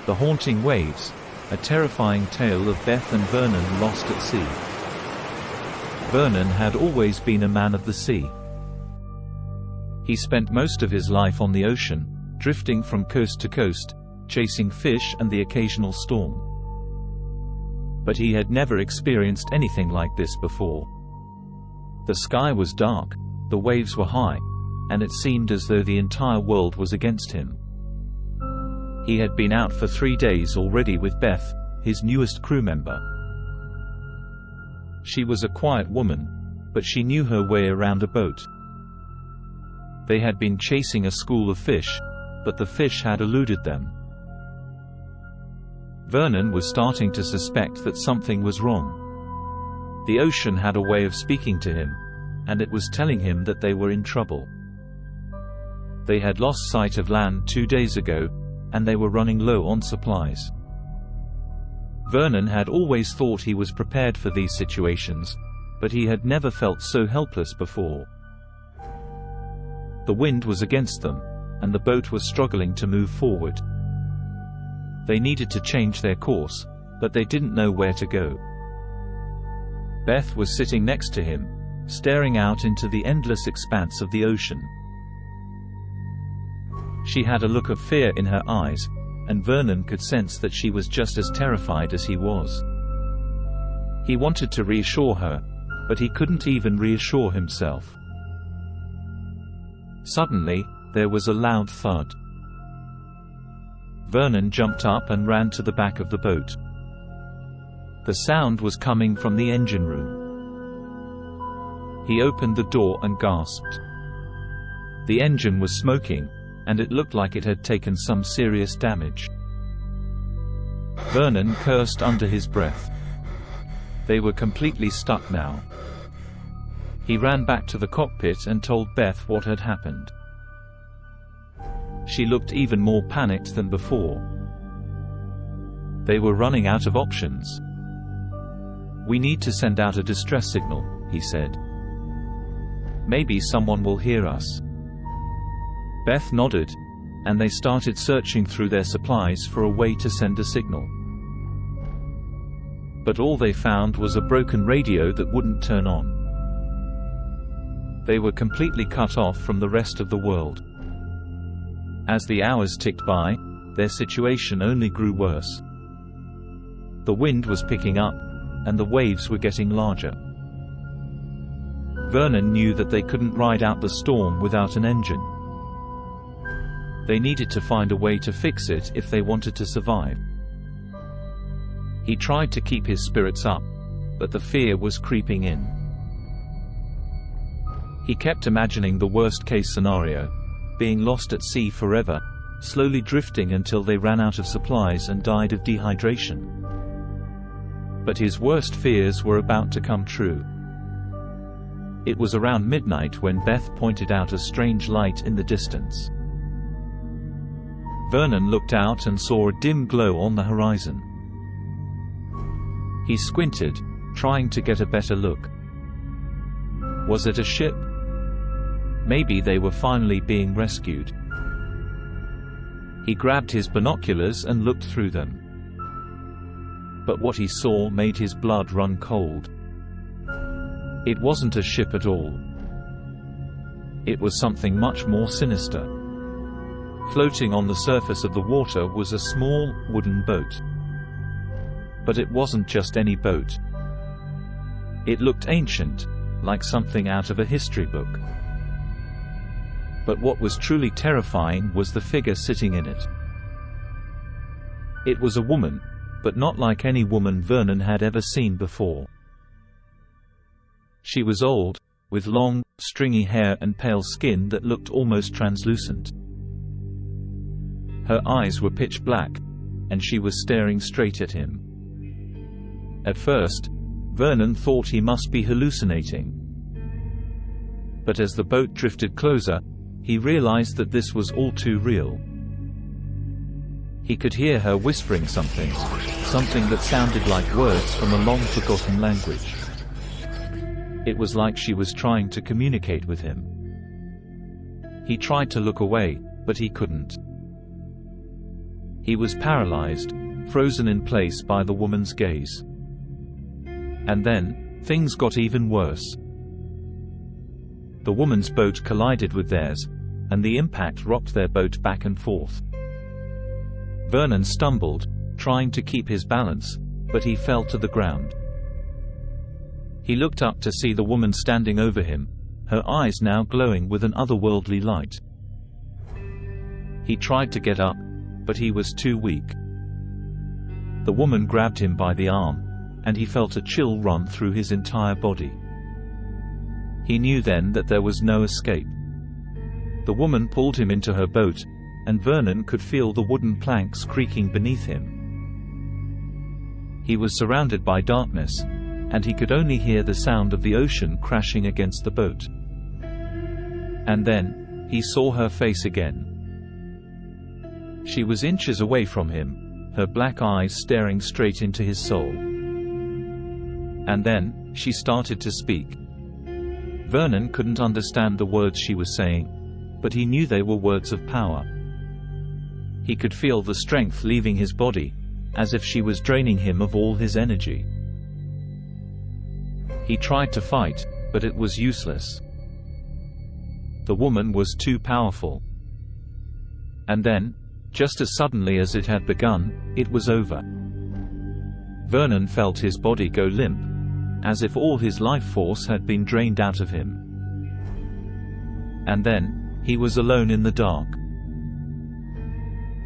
The Haunting Waves, a terrifying tale of Beth and Vernon lost at sea. Vernon had always been a man of the sea. He spent most of his life on the ocean, drifting from coast to coast, chasing fish and the occasional storm. But he had never experienced anything like this before. The sky was dark, the waves were high, and it seemed as though the entire world was against him. He had been out for 3 days already with Beth, his newest crew member. She was a quiet woman, but she knew her way around a boat. They had been chasing a school of fish, but the fish had eluded them. Vernon was starting to suspect that something was wrong. The ocean had a way of speaking to him, and it was telling him that they were in trouble. They had lost sight of land 2 days ago, and they were running low on supplies. Vernon had always thought he was prepared for these situations, but he had never felt so helpless before. The wind was against them, and the boat was struggling to move forward. They needed to change their course, but they didn't know where to go. Beth was sitting next to him, staring out into the endless expanse of the ocean. She had a look of fear in her eyes, and Vernon could sense that she was just as terrified as he was. He wanted to reassure her, but he couldn't even reassure himself. Suddenly, there was a loud thud. Vernon jumped up and ran to the back of the boat. The sound was coming from the engine room. He opened the door and gasped. The engine was smoking, and it looked like it had taken some serious damage. Vernon cursed under his breath. They were completely stuck now. He ran back to the cockpit and told Beth what had happened. She looked even more panicked than before. They were running out of options. "We need to send out a distress signal," he said. "Maybe someone will hear us." Beth nodded, and they started searching through their supplies for a way to send a signal. But all they found was a broken radio that wouldn't turn on. They were completely cut off from the rest of the world. As the hours ticked by, their situation only grew worse. The wind was picking up, and the waves were getting larger. Vernon knew that they couldn't ride out the storm without an engine. They needed to find a way to fix it if they wanted to survive. He tried to keep his spirits up, but the fear was creeping in. He kept imagining the worst-case scenario, being lost at sea forever, slowly drifting until they ran out of supplies and died of dehydration. But his worst fears were about to come true. It was around midnight when Beth pointed out a strange light in the distance. Vernon looked out and saw a dim glow on the horizon. He squinted, trying to get a better look. Was it a ship? Maybe they were finally being rescued. He grabbed his binoculars and looked through them. But what he saw made his blood run cold. It wasn't a ship at all. It was something much more sinister. Floating on the surface of the water was a small, wooden boat. But it wasn't just any boat. It looked ancient, like something out of a history book. But what was truly terrifying was the figure sitting in it. It was a woman, but not like any woman Vernon had ever seen before. She was old, with long, stringy hair and pale skin that looked almost translucent. Her eyes were pitch black, and she was staring straight at him. At first, Vernon thought he must be hallucinating. But as the boat drifted closer, he realized that this was all too real. He could hear her whispering something that sounded like words from a long-forgotten language. It was like she was trying to communicate with him. He tried to look away, but he couldn't. He was paralyzed, frozen in place by the woman's gaze. And then, things got even worse. The woman's boat collided with theirs, and the impact rocked their boat back and forth. Vernon stumbled, trying to keep his balance, but he fell to the ground. He looked up to see the woman standing over him, her eyes now glowing with an otherworldly light. He tried to get up, but he was too weak. The woman grabbed him by the arm, and he felt a chill run through his entire body. He knew then that there was no escape. The woman pulled him into her boat, and Vernon could feel the wooden planks creaking beneath him. He was surrounded by darkness, and he could only hear the sound of the ocean crashing against the boat. And then, he saw her face again. She was inches away from him, her black eyes staring straight into his soul. And then, she started to speak. Vernon couldn't understand the words she was saying, but he knew they were words of power. He could feel the strength leaving his body, as if she was draining him of all his energy. He tried to fight, but it was useless. The woman was too powerful. And then, just as suddenly as it had begun, it was over. Vernon felt his body go limp, as if all his life force had been drained out of him. And then, he was alone in the dark.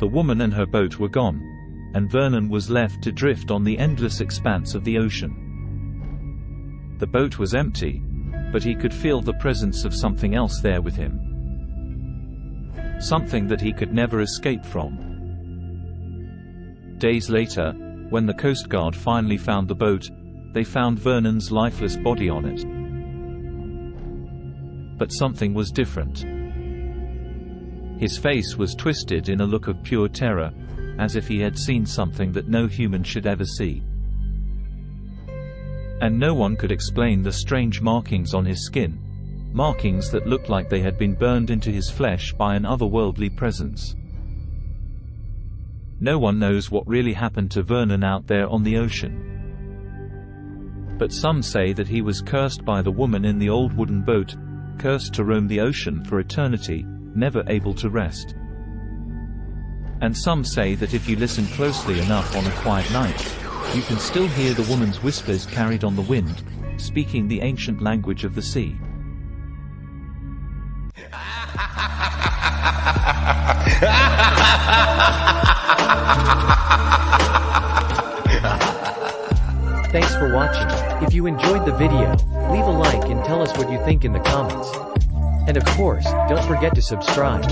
The woman and her boat were gone, and Vernon was left to drift on the endless expanse of the ocean. The boat was empty, but he could feel the presence of something else there with him. Something that he could never escape from. Days later, when the Coast Guard finally found the boat, they found Vernon's lifeless body on it. But something was different. His face was twisted in a look of pure terror, as if he had seen something that no human should ever see. And no one could explain the strange markings on his skin, markings that looked like they had been burned into his flesh by an otherworldly presence. No one knows what really happened to Vernon out there on the ocean. But some say that he was cursed by the woman in the old wooden boat, cursed to roam the ocean for eternity, never able to rest. And some say that if you listen closely enough on a quiet night, you can still hear the woman's whispers carried on the wind, speaking the ancient language of the sea. Thanks for watching. If you enjoyed the video, leave a like and tell us what you think in the comments. And of course, don't forget to subscribe.